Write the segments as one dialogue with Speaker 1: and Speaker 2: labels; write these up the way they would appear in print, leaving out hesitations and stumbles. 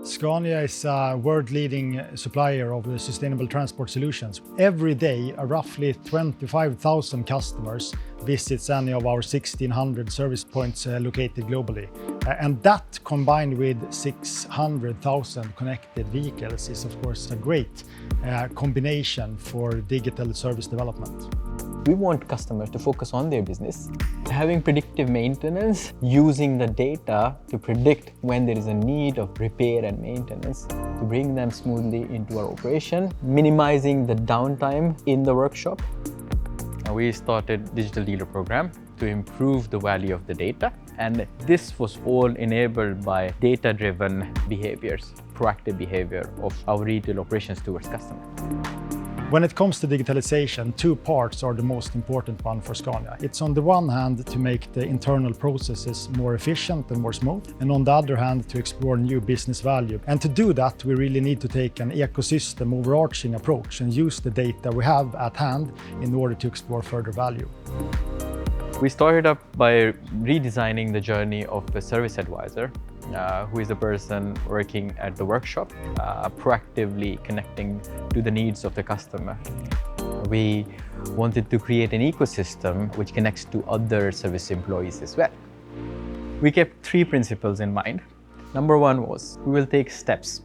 Speaker 1: Scania is a world-leading supplier of sustainable transport solutions. Every day, roughly 25,000 customers visits any of our 1,600 service points located globally. And that, combined with 600,000 connected vehicles, is of course a great combination for digital service development.
Speaker 2: We want customers to focus on their business, having predictive maintenance, using the data to predict when there is a need of repair and maintenance, to bring them smoothly into our operation, minimizing the downtime in the workshop. We started Digital Dealer Program to improve the value of the data, and this was all enabled by data-driven behaviors, proactive behavior of our retail operations towards customers.
Speaker 1: When it comes to digitalization, two parts are the most important one for Scania. It's on the one hand to make the internal processes more efficient and more smooth, and on the other hand to explore new business value. And to do that, we really need to take an ecosystem overarching approach and use the data we have at hand in order to explore further value.
Speaker 2: We started up by redesigning the journey of the service advisor, who is the person working at the workshop, proactively connecting to the needs of the customer. We wanted to create an ecosystem which connects to other service employees as well. We kept three principles in mind. Number one was we will take steps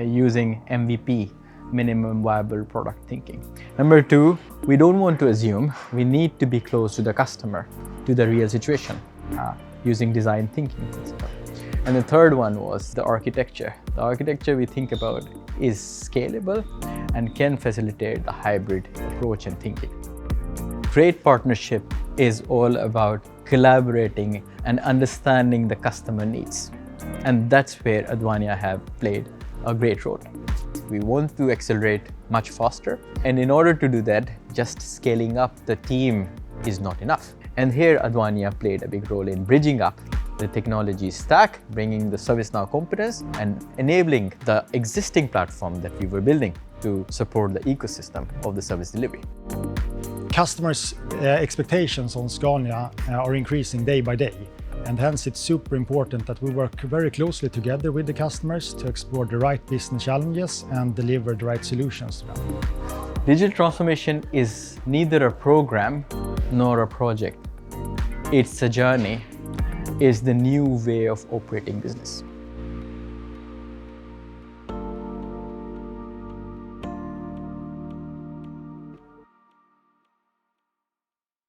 Speaker 2: using MVP, minimum viable product thinking. Number two, we don't want to assume, we need to be close to the customer, to the real situation, using design thinking principle. And the third one was the architecture. The architecture we think about is scalable and can facilitate the hybrid approach and thinking. Great partnership is all about collaborating and understanding the customer needs. And that's where Advania have played a great role. We want to accelerate much faster, and in order to do that, just scaling up the team is not enough. And here Advania played a big role in bridging up the technology stack, bringing the ServiceNow competence and enabling the existing platform that we were building to support the ecosystem of the service delivery.
Speaker 1: Customers' expectations on Scania are increasing day by day. And hence it's super important that we work very closely together with the customers to explore the right business challenges and deliver the right solutions to them.
Speaker 2: Digital transformation is neither a program nor a project. It's a journey. It's the new way of operating business.